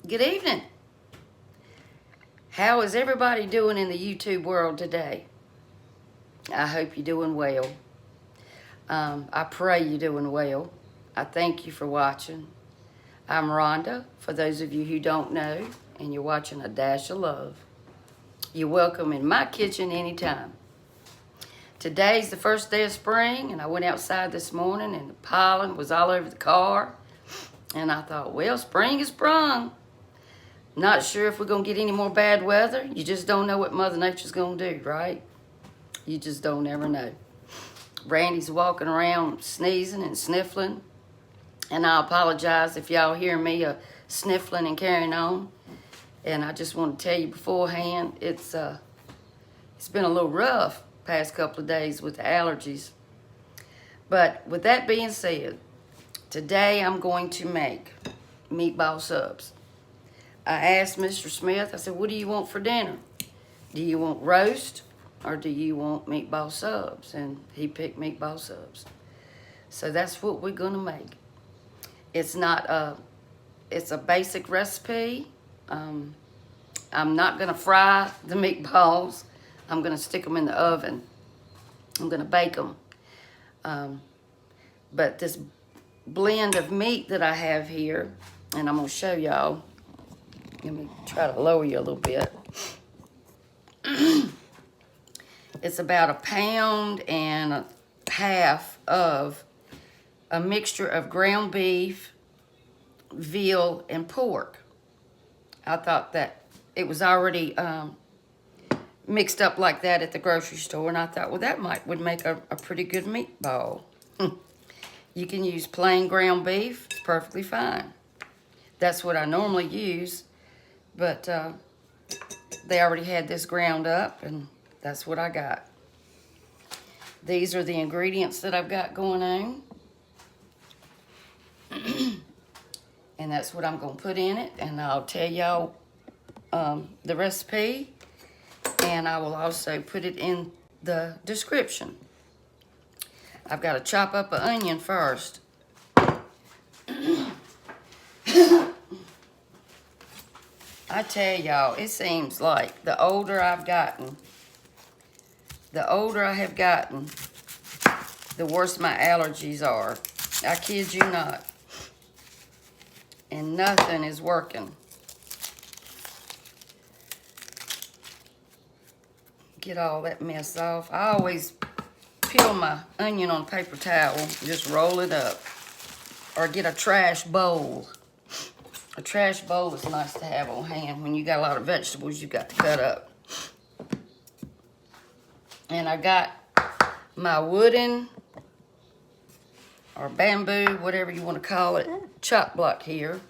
Good evening. How is everybody doing in the YouTube world today? I hope you're doing well. I pray you're doing well. I thank you for watching. I'm Rhonda, for those of you who don't know, and you're watching A Dash of Love. You're welcome in my kitchen anytime. Today's the first day of spring, and I went outside this morning, and the pollen was all over the car. And I thought, well, spring is sprung. Not sure if we're going to get any more bad weather. You just don't know what Mother Nature's going to do, right? You just don't ever know. Randy's walking around sneezing and sniffling. And I apologize if y'all hear me sniffling and carrying on. And I just want to tell you beforehand, it's been a little rough past couple of days with the allergies. But with that being said, today I'm going to make meatball subs. I asked Mr. Smith, I said, what do you want for dinner? Do you want roast or do you want meatball subs? And he picked meatball subs. So that's what we're going to make. It's it's a basic recipe. I'm not going to fry the meatballs. I'm going to stick them in the oven. I'm going to bake them. But this blend of meat that I have here, and I'm going to show y'all. Let me try to lower you a little bit. It's about 1.5 pounds of a mixture of ground beef, veal, and pork. I thought that it was already mixed up like that at the grocery store, and I thought, well, that would make a pretty good meatball. You can use plain ground beef. It's perfectly fine. That's what I normally use, but they already had this ground up, and that's what I got. These are the ingredients that I've got going on. And that's what I'm going to put in it, and I'll tell y'all the recipe, and I will also put it in the description. I've got to chop up an onion first. I tell y'all, it seems like the older I have gotten, the worse my allergies are. I kid you not. And nothing is working. Get all that mess off. I always peel my onion on a paper towel, just roll it up. Or get a trash bowl. A trash bowl is nice to have on hand when you got a lot of vegetables you got to cut up. And I got my wooden or bamboo, whatever you want to call it, chop block here.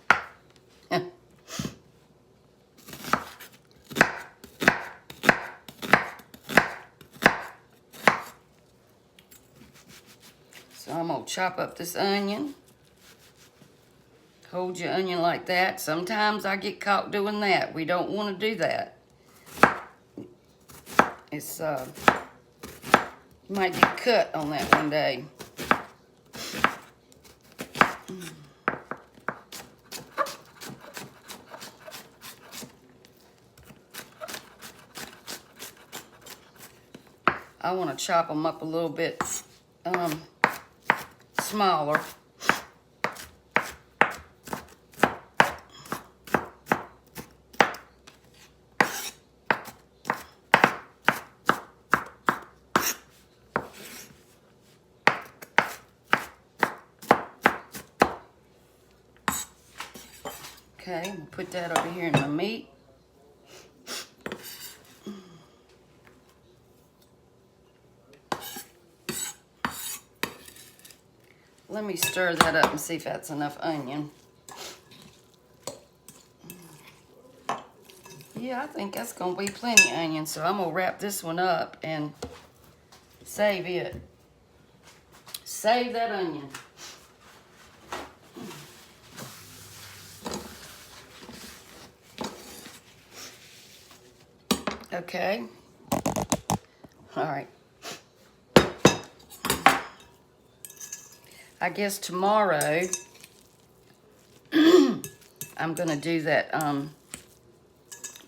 So I'm going to chop up this onion. Hold your onion like that. Sometimes I get caught doing that. We don't want to do that. It's, you might get cut on that one day. I want to chop them up a little bit smaller. Okay, we'll put that over here in my meat. Let me stir that up and see if that's enough onion. Yeah, I think that's going to be plenty of onion, so I'm going to wrap this one up and save it. Save that onion. Okay. All right. I guess tomorrow I'm gonna do that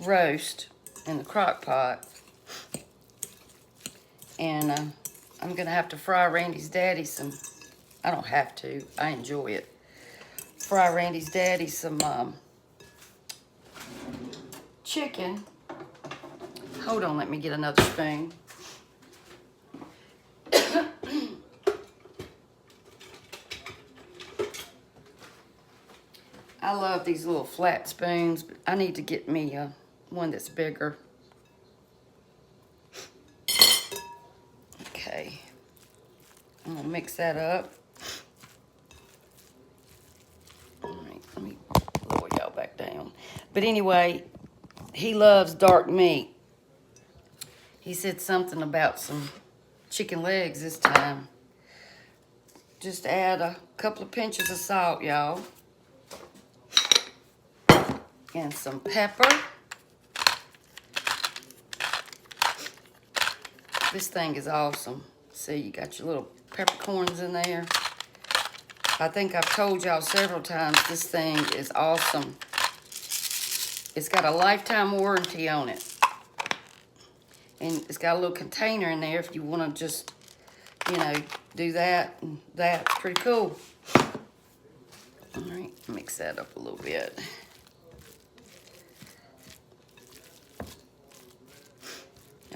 roast in the crock pot. And I'm gonna have to fry Randy's daddy some, I don't have to, I enjoy it. Fry Randy's daddy some chicken. Hold on, let me get another spoon. I love these little flat spoons, but I need to get me one that's bigger. Okay, I'm gonna mix that up. All right, let me lower y'all back down. But anyway, he loves dark meat. He said something about some chicken legs this time. Just add a couple of pinches of salt, y'all. And some pepper. This thing is awesome. See, you got your little peppercorns in there. I think I've told y'all several times this thing is awesome. It's got a lifetime warranty on it. And it's got a little container in there if you want to just, you know, do that and that. It's pretty cool. All right, mix that up a little bit.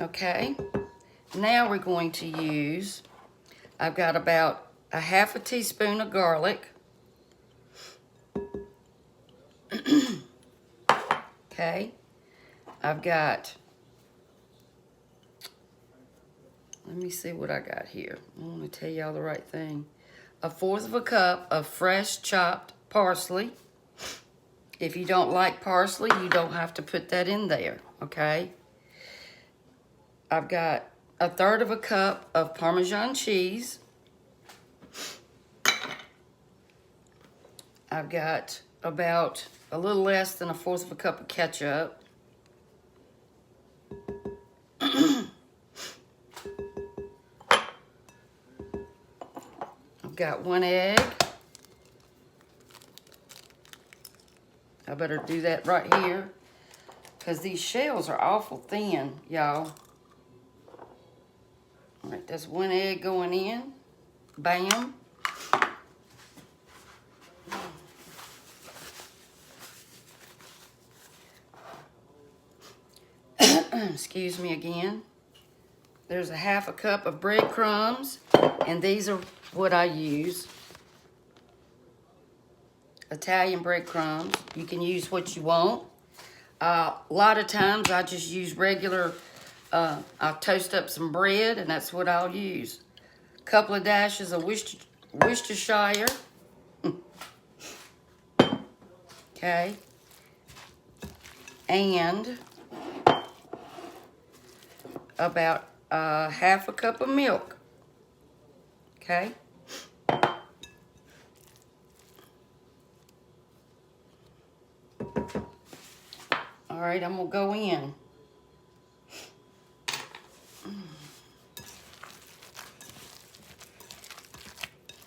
Okay, now we're going to use, I've got about a half a teaspoon of garlic. Okay, I've got, let me see what I got here. I want to tell y'all the right thing. 1/4 cup of fresh chopped parsley. If you don't like parsley, you don't have to put that in there, okay? I've got 1/3 cup of Parmesan cheese. I've got about a little less than 1/4 cup of ketchup. I've got 1 egg. I better do that right here because these shells are awful thin, y'all. All right, that's 1 egg going in. Bam. Excuse me again. There's a 1/2 cup of breadcrumbs, and these are what I use. Italian breadcrumbs. You can use what you want. A lot of times I just use regular, I'll toast up some bread and that's what I'll use. A couple of dashes of Worcestershire. Okay. And about 1/2 cup of milk. Okay. All right, I'm gonna go in.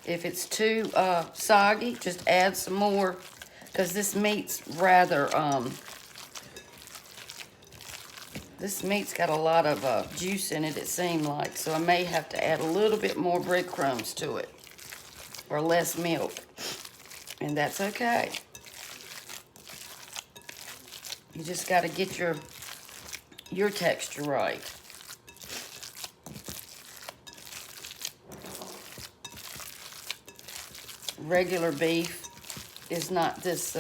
If it's too soggy, just add some more, because this meat's rather, this meat's got a lot of juice in it, it seemed like, so I may have to add a little bit more breadcrumbs to it, or less milk, and that's okay. You just got to get your texture right. Regular beef is not this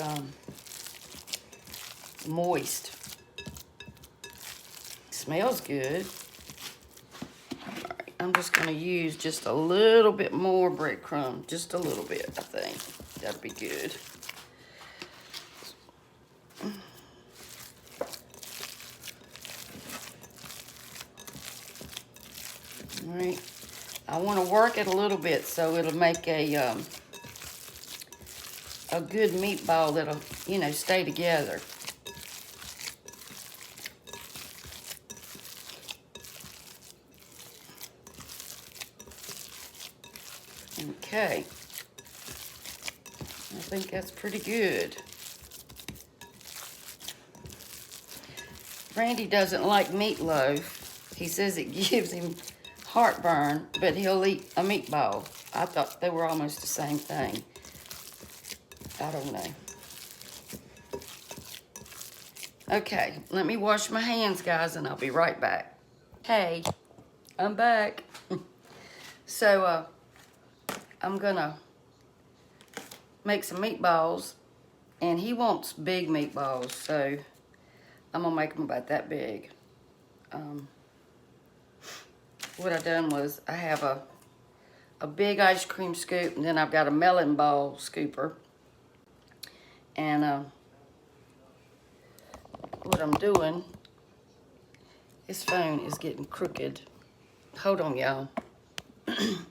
moist. Smells good. All right, I'm just going to use just a little bit more breadcrumb, just a little bit, I think. That'll be good. All right, I want to work it a little bit so it'll make a good meatball that'll, you know, stay together. Okay, I think that's pretty good. Randy doesn't like meatloaf. He says it gives him heartburn, but he'll eat a meatball. I thought they were almost the same thing. I don't know. Okay, let me wash my hands, guys, and I'll be right back. Hey, I'm back. So, I'm gonna make some meatballs, and he wants big meatballs, so I'm gonna make them about that big. What I done was I have a big ice cream scoop, and then I've got a melon ball scooper. And what I'm doing, his phone is getting crooked. Hold on, y'all.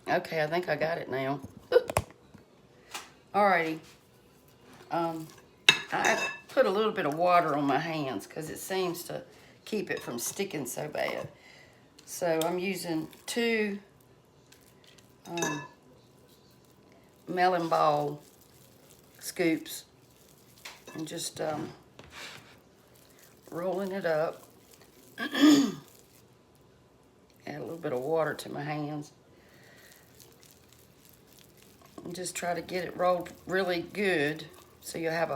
Okay, I think I got it now. Alrighty. I put a little bit of water on my hands because it seems to keep it from sticking so bad. So I'm using 2 melon ball scoops and just rolling it up. Add a little bit of water to my hands. And just try to get it rolled really good so you have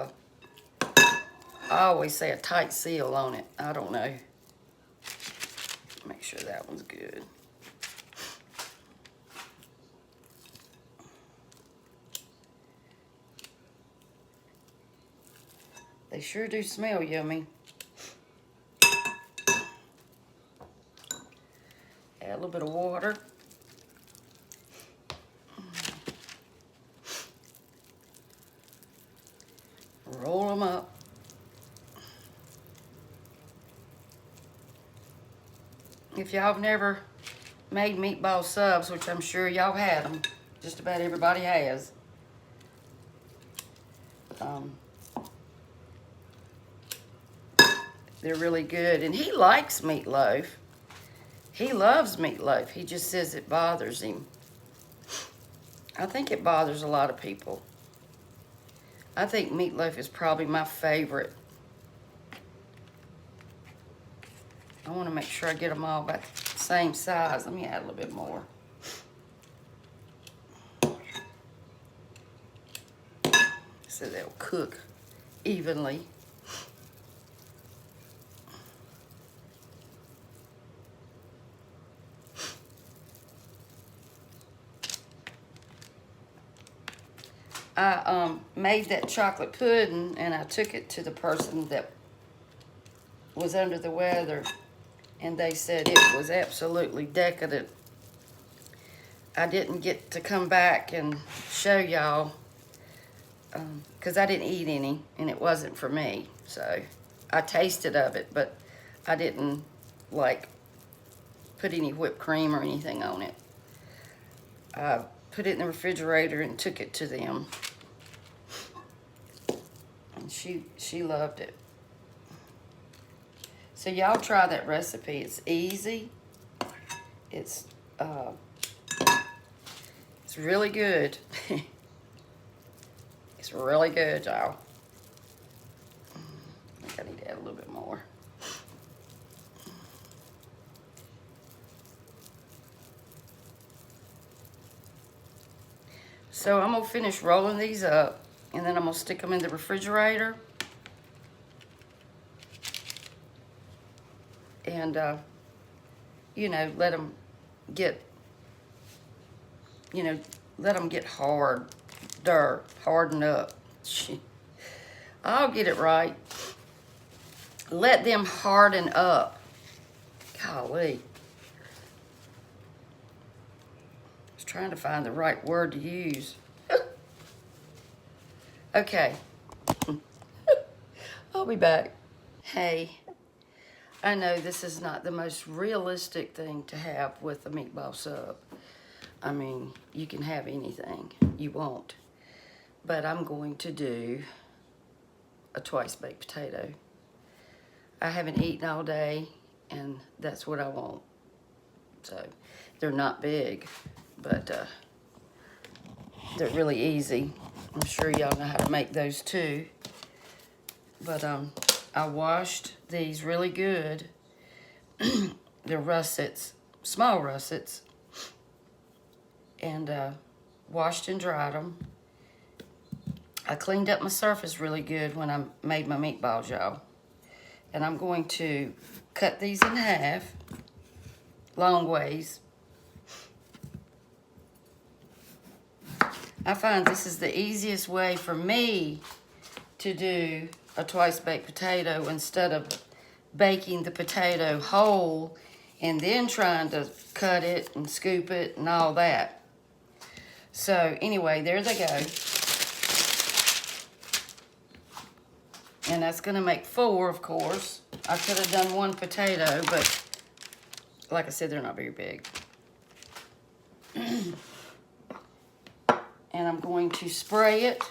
I always say a tight seal on it. I don't know. Make sure that one's good. They sure do smell yummy. Add a little bit of water. Roll them up. If y'all have never made meatball subs, which I'm sure y'all had them, just about everybody has. They're really good. And he likes meatloaf. He loves meatloaf. He just says it bothers him. I think it bothers a lot of people. I think meatloaf is probably my favorite. I want to make sure I get them all about the same size. Let me add a little bit more. So they'll cook evenly. I made that chocolate pudding, and I took it to the person that was under the weather, and they said it was absolutely decadent. I didn't get to come back and show y'all because I didn't eat any, and it wasn't for me. So I tasted of it, but I didn't like put any whipped cream or anything on it. I put it in the refrigerator and took it to them. And she loved it. So y'all try that recipe. It's easy. It's really good. It's really good, y'all. I think I need to add a little bit more. So I'm gonna finish rolling these up, and then I'm gonna stick them in the refrigerator. And, you know, let them get harden up. I'll get it right. Let them harden up. Golly. I was trying to find the right word to use. Okay. I'll be back. Hey. I know this is not the most realistic thing to have with a meatball sub. I mean, you can have anything you want. But I'm going to do a twice baked potato. I haven't eaten all day, and that's what I want. So, they're not big, but they're really easy. I'm sure y'all know how to make those too. But I washed these really good. They're russets, small russets, and washed and dried them. I cleaned up my surface really good when I made my meatballs, y'all. And I'm going to cut these in half, long ways. I find this is the easiest way for me to do a twice baked potato instead of baking the potato whole and then trying to cut it and scoop it and all that. So anyway, there they go. And that's gonna make 4, of course. I could have done 1 potato, but like I said, they're not very big. And I'm going to spray it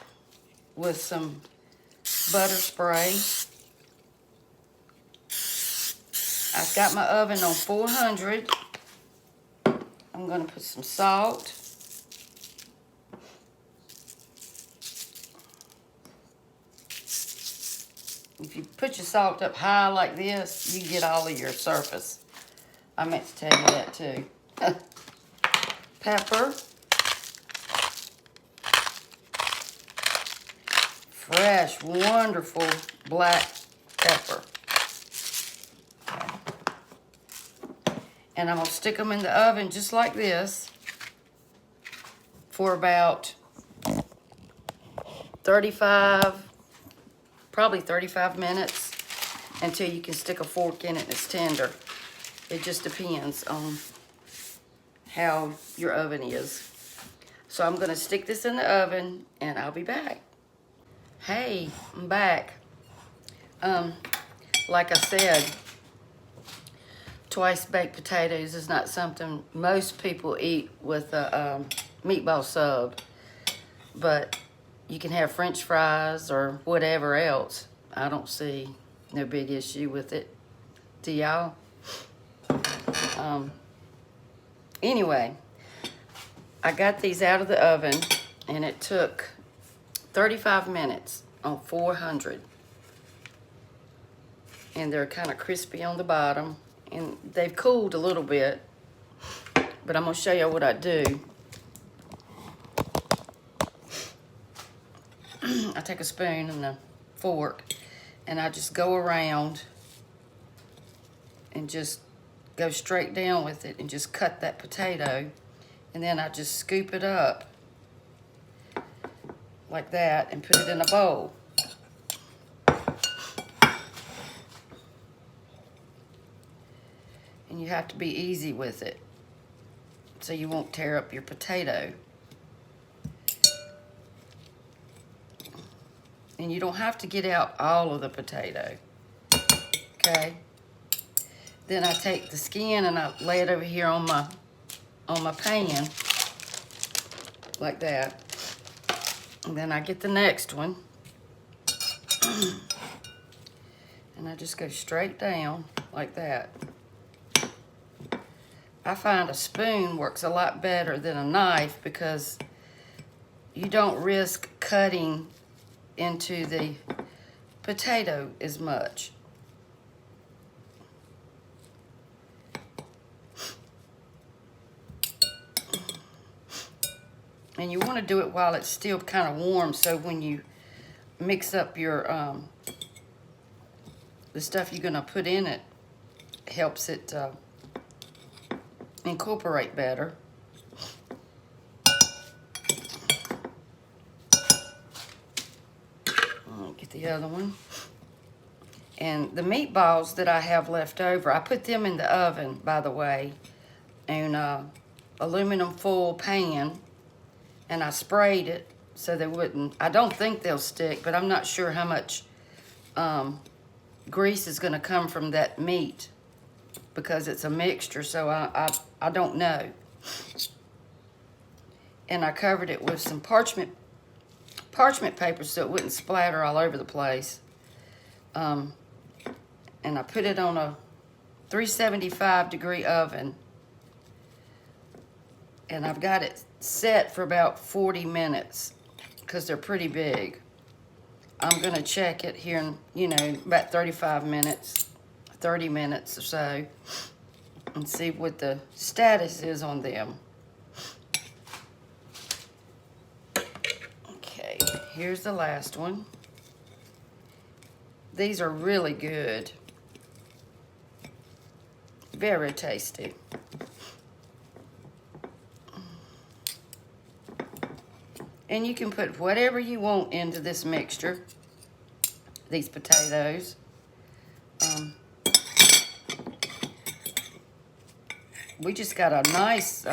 with some butter spray. I've got my oven on 400. I'm going to put some salt. If you put your salt up high like this, you get all of your surface. I meant to tell you that too. Pepper. Fresh, wonderful black pepper. And I'm going to stick them in the oven just like this for about 35 minutes until you can stick a fork in it and it's tender. It just depends on how your oven is. So I'm going to stick this in the oven and I'll be back. Hey, I'm back. Like I said, twice baked potatoes is not something most people eat with a meatball sub, but you can have French fries or whatever else. I don't see no big issue with it. Do y'all? Anyway, I got these out of the oven and it took 35 minutes on 400. And they're kind of crispy on the bottom. And they've cooled a little bit. But I'm going to show you what I do. I take a spoon and a fork. And I just go around. And just go straight down with it. And just cut that potato. And then I just scoop it up. Like that, and put it in a bowl. And you have to be easy with it so you won't tear up your potato. And you don't have to get out all of the potato. Okay? Then I take the skin and I lay it over here on my pan like that. And then I get the next one. And I just go straight down like that. I find a spoon works a lot better than a knife because you don't risk cutting into the potato as much. And you want to do it while it's still kind of warm, so when you mix up your the stuff you're going to put in it, helps it incorporate better. I'll get the other one. And the meatballs that I have left over, I put them in the oven, by the way, in aluminum foil pan. And I sprayed it so they wouldn't, I don't think they'll stick, but I'm not sure how much grease is going to come from that meat because it's a mixture, so I don't know. And I covered it with some parchment paper so it wouldn't splatter all over the place. And I put it on a 375-degree oven. And I've got it set for about 40 minutes because they're pretty big. I'm gonna check it here in, you know, about 35 minutes, 30 minutes or so, and see what the status is on them. Okay, here's the last one. These are really good. Very tasty. And you can put whatever you want into this mixture. These potatoes. We just got a nice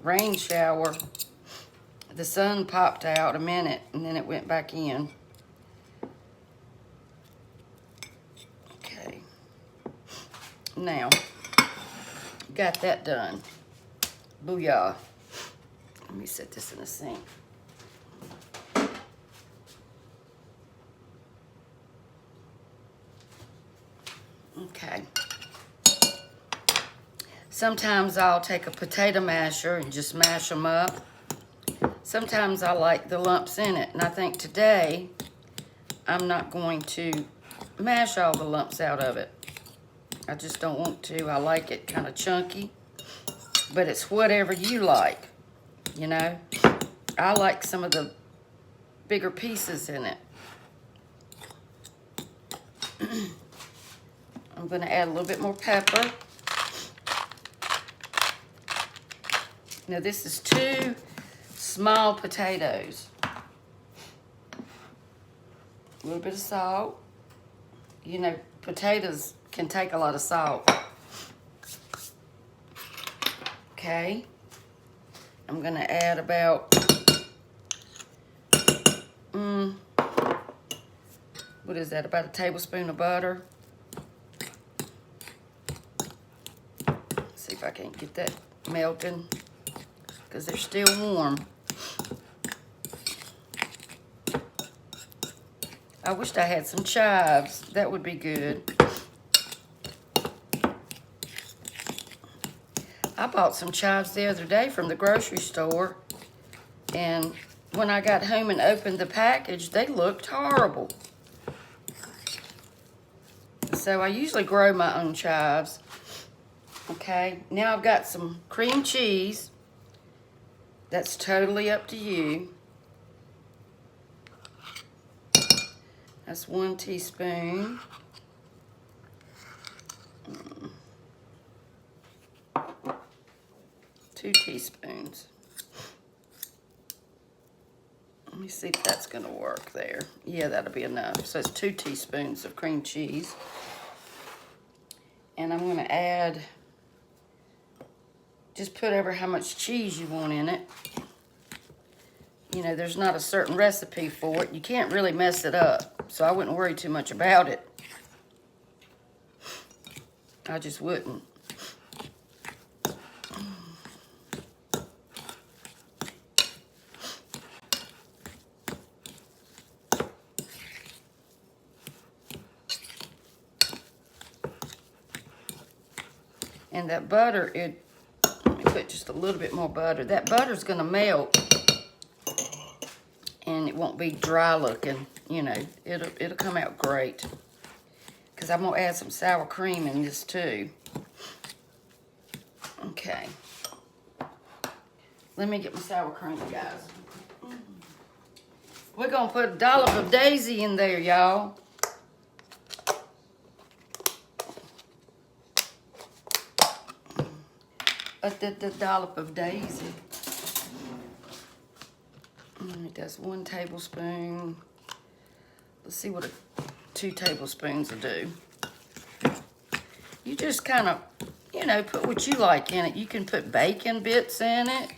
rain shower. The sun popped out a minute and then it went back in. Okay. Now, got that done. Booyah. Let me set this in the sink. Okay. Sometimes I'll take a potato masher and just mash them up. Sometimes I like the lumps in it, and I think today I'm not going to mash all the lumps out of it. I just don't want to. I like it kind of chunky, but it's whatever you like, you know. I like some of the bigger pieces in it. I'm going to add a little bit more pepper. Now this is 2 small potatoes. A little bit of salt. You know, potatoes can take a lot of salt. Okay. I'm going to add about, what is that, about a tablespoon of butter. See if I can't get that melting, because they're still warm. I wished I had some chives. That would be good. I bought some chives the other day from the grocery store, and when I got home and opened the package, they looked horrible. So I usually grow my own chives. Okay, now I've got some cream cheese. That's totally up to you. That's 1 teaspoon. 2 teaspoons. Let me see if that's gonna work there. Yeah, that'll be enough. So it's 2 teaspoons of cream cheese. And I'm gonna add, just put over how much cheese you want in it. You know, there's not a certain recipe for it. You can't really mess it up, so I wouldn't worry too much about it. I just wouldn't. And that butter, let me put just a little bit more butter. That butter's gonna melt, and it won't be dry looking. You know, it'll come out great. Because I'm gonna add some sour cream in this too. Okay. Let me get my sour cream, guys. We're gonna put a dollop of daisy in there, y'all. The dollop of daisy. That's 1 tablespoon. Let's see what 2 tablespoons will do. You just kind of, you know, put what you like in it. You can put bacon bits in it.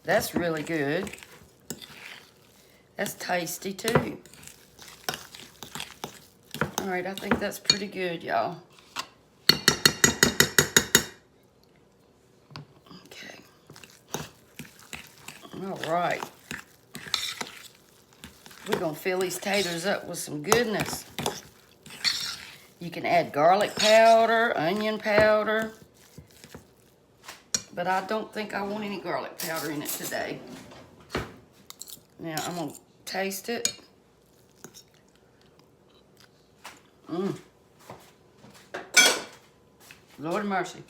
That's really good. That's tasty too. All right, I think that's pretty good, y'all. Okay. All right. We're gonna fill these taters up with some goodness. You can add garlic powder, onion powder, but I don't think I want any garlic powder in it today. Now I'm gonna taste it. Mmm. Lord have mercy.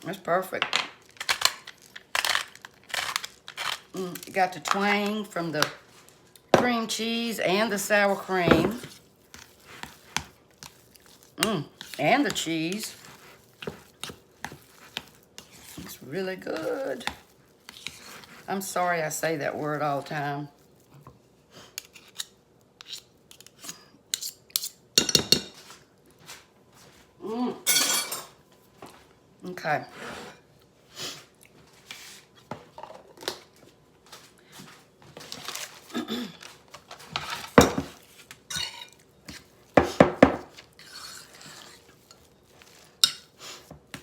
That's perfect. You got the twang from the cream cheese and the sour cream. And the cheese. It's really good. I'm sorry I say that word all the time. Okay.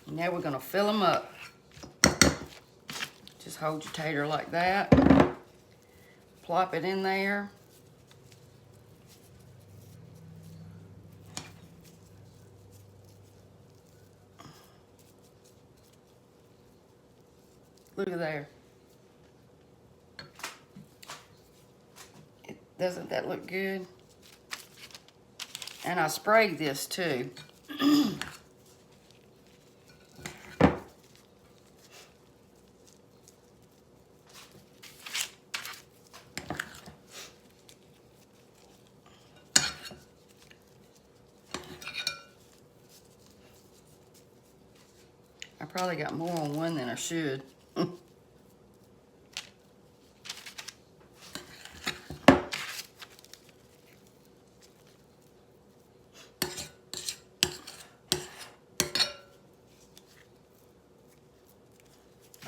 Now we're gonna fill them up. Just hold your tater like that. Plop it in there. Look at there. Doesn't that look good? And I sprayed this too. I probably got more on one than I should.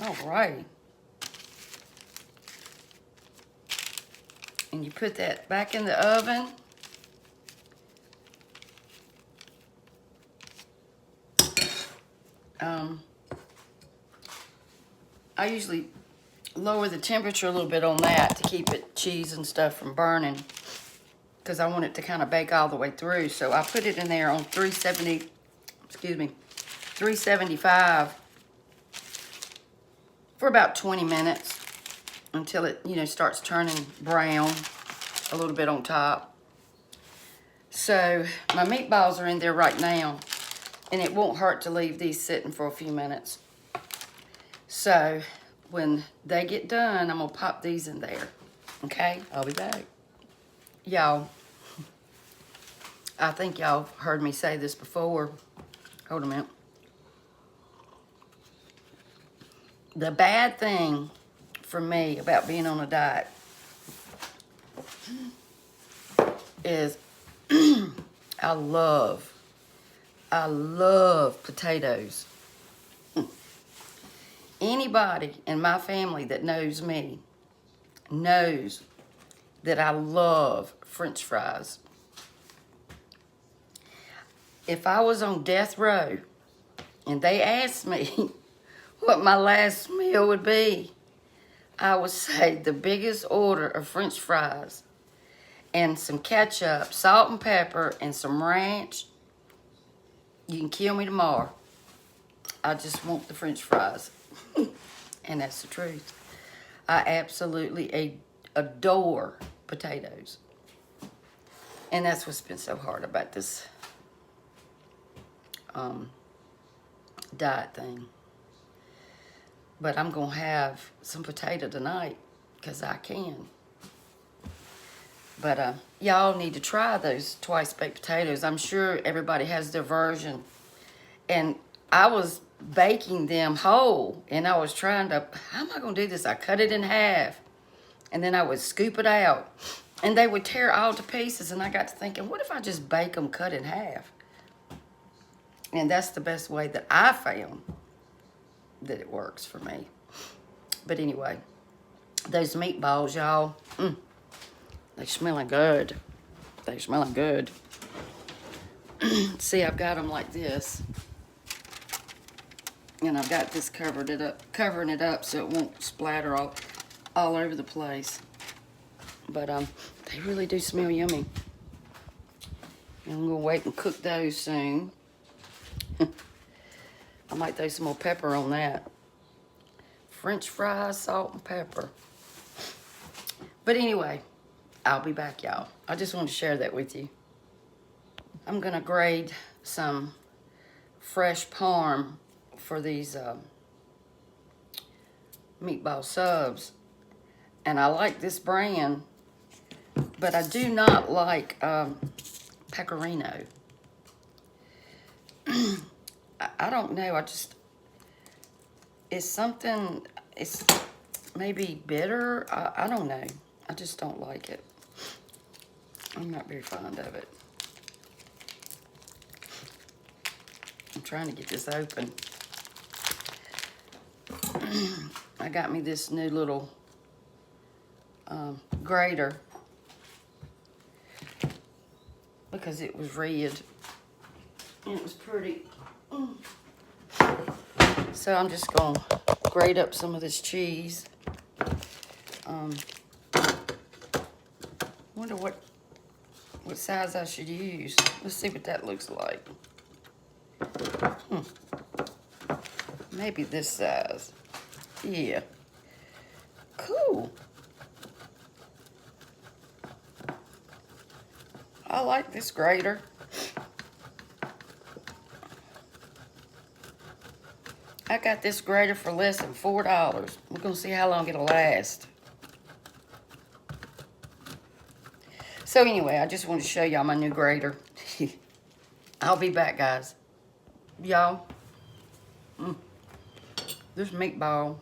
All right. And you put that back in the oven. I usually lower the temperature a little bit on that to keep it cheese and stuff from burning, because I want it to kind of bake all the way through. So I put it in there on 375 for about 20 minutes until it, starts turning brown a little bit on top. So my meatballs are in there right now, and it won't hurt to leave these sitting for a few minutes. So when they get done, I'm gonna pop these in there. Okay, I'll be back. Y'all, I think y'all heard me say this before. Hold a minute. The bad thing for me about being on a diet is I love potatoes. Anybody in my family that knows me knows that I love French fries. If I was on death row and they asked me what my last meal would be, I would say the biggest order of French fries and some ketchup, salt and pepper, and some ranch. You can kill me tomorrow. I just want the French fries. And that's the truth. I absolutely adore potatoes. And that's what's been so hard about this diet thing. But I'm going to have some potato tonight because I can. But y'all need to try those twice baked potatoes. I'm sure everybody has their version. And I was baking them whole, and I was trying to, how am I going to do this? I cut it in half, and then I would scoop it out, and they would tear all to pieces. And I got to thinking, what if I just bake them cut in half? And that's the best way that I found that it works for me. But anyway, those meatballs, y'all, they smelling good. They smelling good. See, I've got them like this. And I've got this covering it up so it won't splatter all over the place. But they really do smell yummy. And I'm gonna wait and cook those soon. I might throw some more pepper on that. French fries, salt and pepper. But anyway, I'll be back, y'all. I just wanted to share that with you. I'm gonna grate some fresh parm for these meatball subs. And I like this brand, but I do not like pecorino. I don't know, it's something, it's maybe bitter, I don't know. I just don't like it. I'm not very fond of it. I'm trying to get this open. I got me this new little grater because it was red and it was pretty. So I'm just gonna grate up some of this cheese. Wonder what size I should use. Let's see what that looks like. Maybe this size. Yeah. Cool. I like this grater. I got this grater for less than $4. We're gonna see how long it'll last. So anyway, I just wanted to show y'all my new grater. I'll be back, guys. Y'all, this meatball,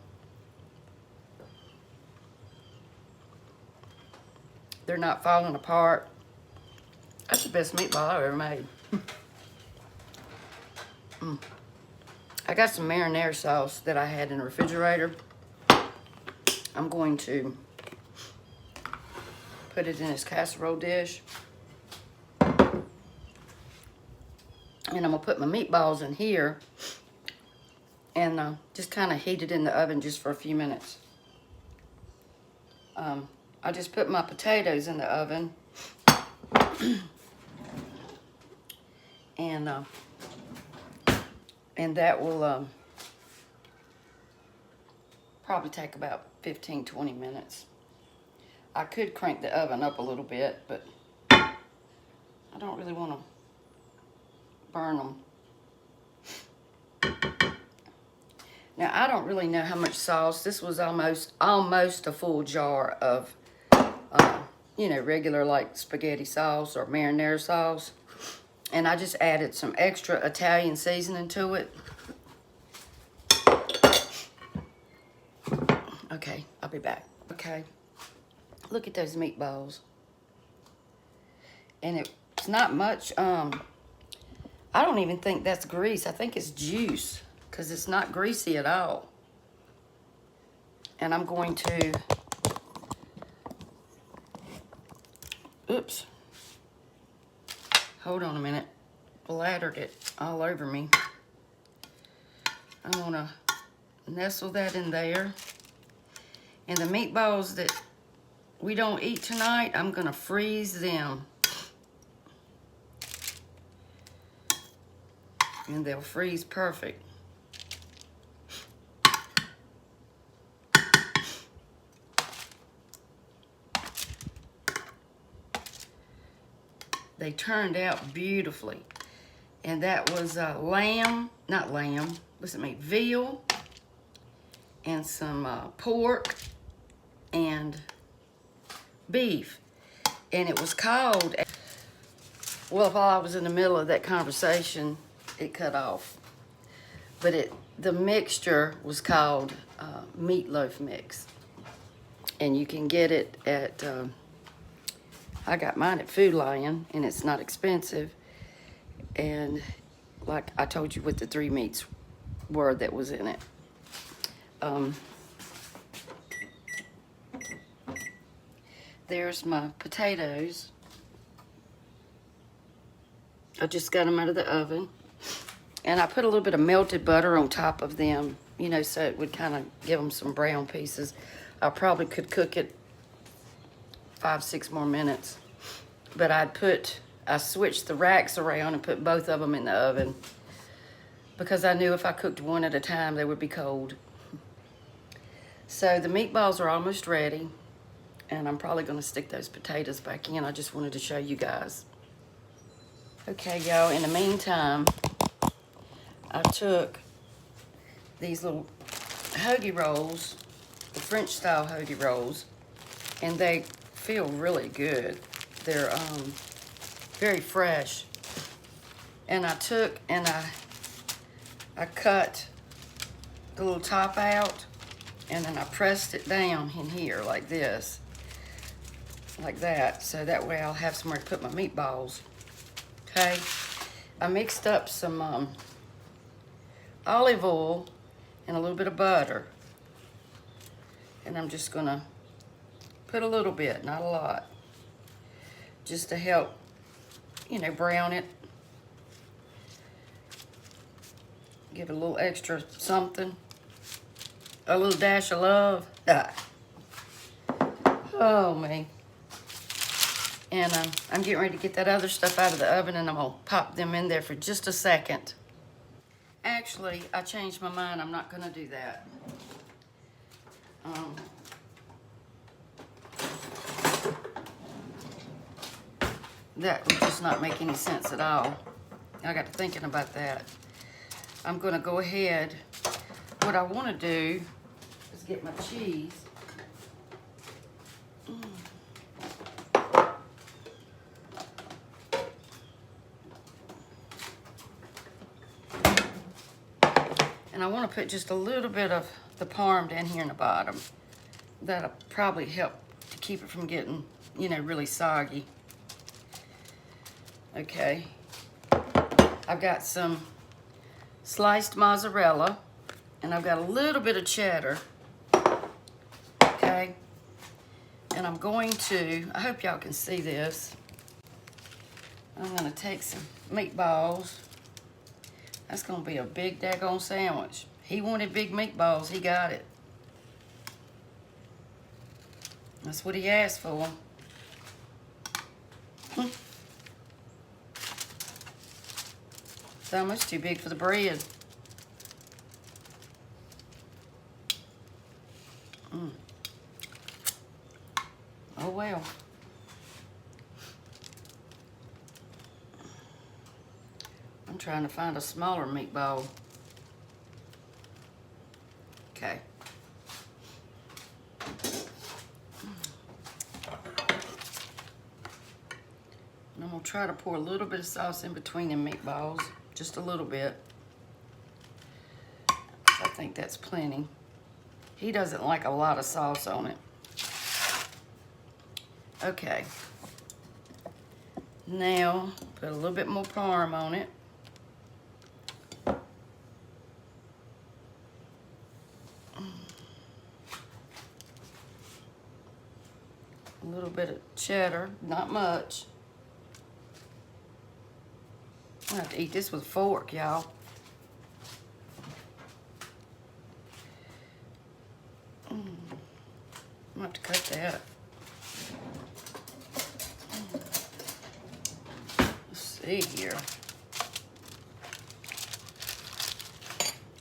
they're not falling apart. That's the best meatball I've ever made. I got some marinara sauce that I had in the refrigerator. I'm going to put it in this casserole dish. And I'm gonna put my meatballs in here and just kind of heat it in the oven just for a few minutes. I just put my potatoes in the oven. And that will probably take about 15-20 minutes. I could crank the oven up a little bit, but I don't really want to burn them. Now, I don't really know how much sauce. This was almost a full jar of, you know, regular like spaghetti sauce or marinara sauce. And I just added some extra Italian seasoning to it. Okay, I'll be back. Okay, look at those meatballs. And it's not much, I don't even think that's grease. I think it's juice, because it's not greasy at all. And I'm going to, oops. Hold on a minute. Blattered it all over me. I want to nestle that in there. And the meatballs that we don't eat tonight, I'm going to freeze them. And they'll freeze perfect. They turned out beautifully. And that was veal and some pork and beef. And it was called, well, while I was in the middle of that conversation, it cut off. But the mixture was called meatloaf mix. And you can get it at, I got mine at Food Lion, and it's not expensive. And like I told you what the 3 meats were that was in it. There's my potatoes. I just got them out of the oven. And I put a little bit of melted butter on top of them, you know, so it would kind of give them some brown pieces. I probably could cook it 5-6 more minutes. But I switched the racks around and put both of them in the oven because I knew if I cooked one at a time, they would be cold. So the meatballs are almost ready, and I'm probably going to stick those potatoes back in. I just wanted to show you guys. Okay, y'all, in the meantime, I took these little hoagie rolls, the French style hoagie rolls, and they feel really good. They're very fresh. And I took and I cut the little top out, and then I pressed it down in here like this, like that, so that way I'll have somewhere to put my meatballs. Okay, I mixed up some olive oil and a little bit of butter, and I'm just gonna put a little bit, not a lot, just to help, you know, brown it, give it a little extra something, a little dash of love. Oh me. And I'm getting ready to get that other stuff out of the oven, and I'm gonna pop them in there for just a second. Actually, I changed my mind. I'm not gonna do that. That would just not make any sense at all. I got to thinking about that. I'm gonna go ahead. What I wanna do is get my cheese. And I want to put just a little bit of the parm down here in the bottom. That'll probably help to keep it from getting, you know, really soggy. Okay. I've got some sliced mozzarella, and I've got a little bit of cheddar. Okay. And I'm going to, I hope y'all can see this. I'm going to take some meatballs. That's gonna be a big daggone sandwich. He wanted big meatballs, he got it. That's what he asked for. It's almost too big for the bread. Oh well. I'm trying to find a smaller meatball. Okay. And I'm gonna try to pour a little bit of sauce in between the meatballs, just a little bit. I think that's plenty. He doesn't like a lot of sauce on it. Okay. Now, put a little bit more parm on it. A little bit of cheddar, not much. I have to eat this with a fork, y'all. I'm gonna have to cut that. Let's see here.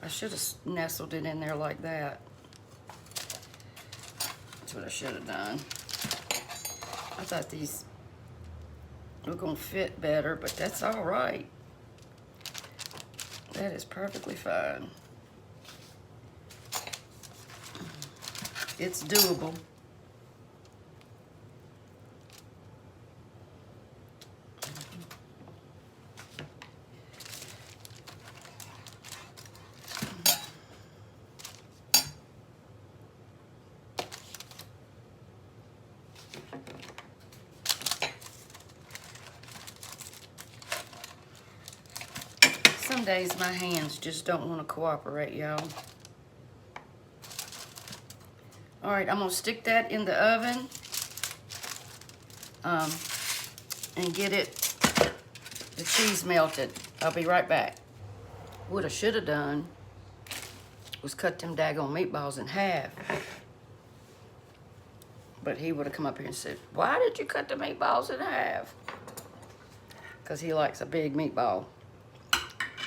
I should have nestled it in there like that. That's what I should have done. I thought these were gonna fit better, but that's all right. That is perfectly fine. It's doable. Some days my hands just don't want to cooperate, y'all. All right, I'm gonna stick that in the oven and get the cheese melted. I'll be right back. What I should have done was cut them daggone meatballs in half. But he would have come up here and said, "Why did you cut the meatballs in half?" Because he likes a big meatball.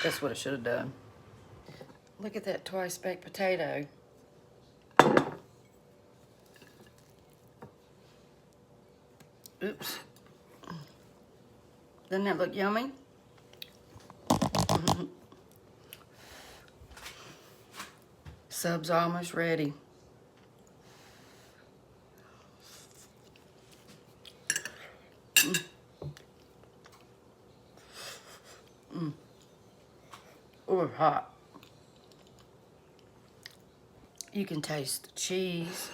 That's what I should have done. Look at that twice baked potato. Oops. Doesn't that look yummy? Sub's almost ready. Oh, it's hot. You can taste the cheese,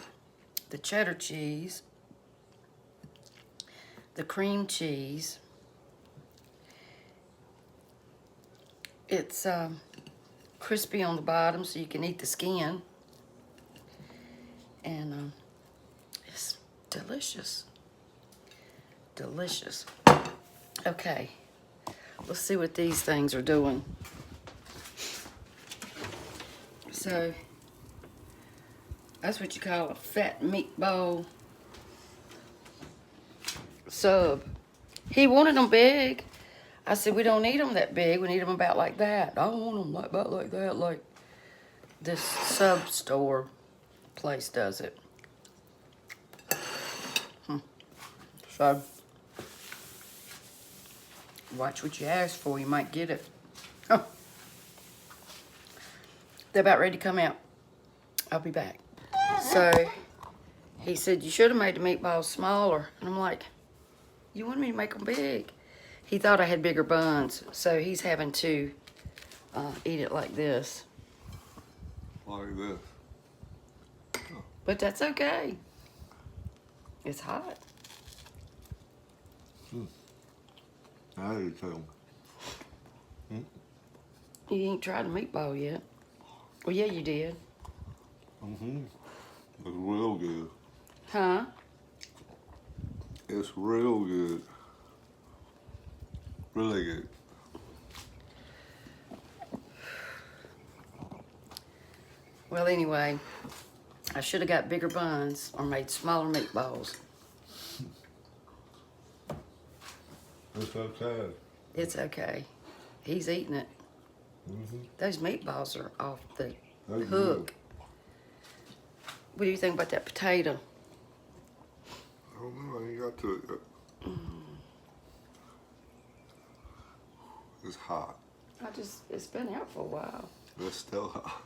the cheddar cheese, the cream cheese. It's crispy on the bottom so you can eat the skin. And it's delicious. Delicious. Okay, let's see what these things are doing. So, that's what you call a fat meatball sub. He wanted them big. I said, we don't need them that big. We need them about like that. I don't want them about like that, like this sub store place does it. So, watch what you ask for. You might get it. Oh. They're about ready to come out. I'll be back. So, he said, you should have made the meatballs smaller. And I'm like, you want me to make them big? He thought I had bigger buns, so he's having to eat it like this. Like this. Oh. But that's okay. It's hot. I did too. You ain't tried a meatball yet. Well, yeah, you did. It's real good. Huh? It's real good. Really good. Well, anyway, I should have got bigger buns or made smaller meatballs. It's okay. It's okay. He's eating it. Those meatballs are off the hook. What do you think about that potato? I don't know. I ain't got to it yet. It's hot. It's been out for a while. It's still hot.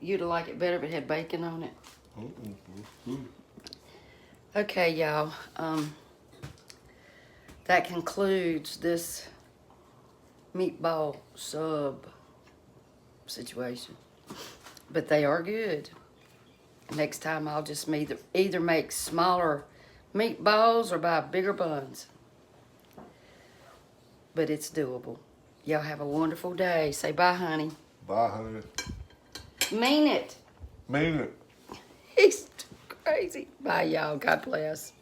You'd like it better if it had bacon on it. Okay, y'all. That concludes this meatball sub situation. But they are good. Next time I'll just either make smaller meatballs or buy bigger buns. But it's doable. Y'all have a wonderful day. Say bye, honey. Bye, honey. Mean it. Mean it. He's crazy. Bye, y'all. God bless.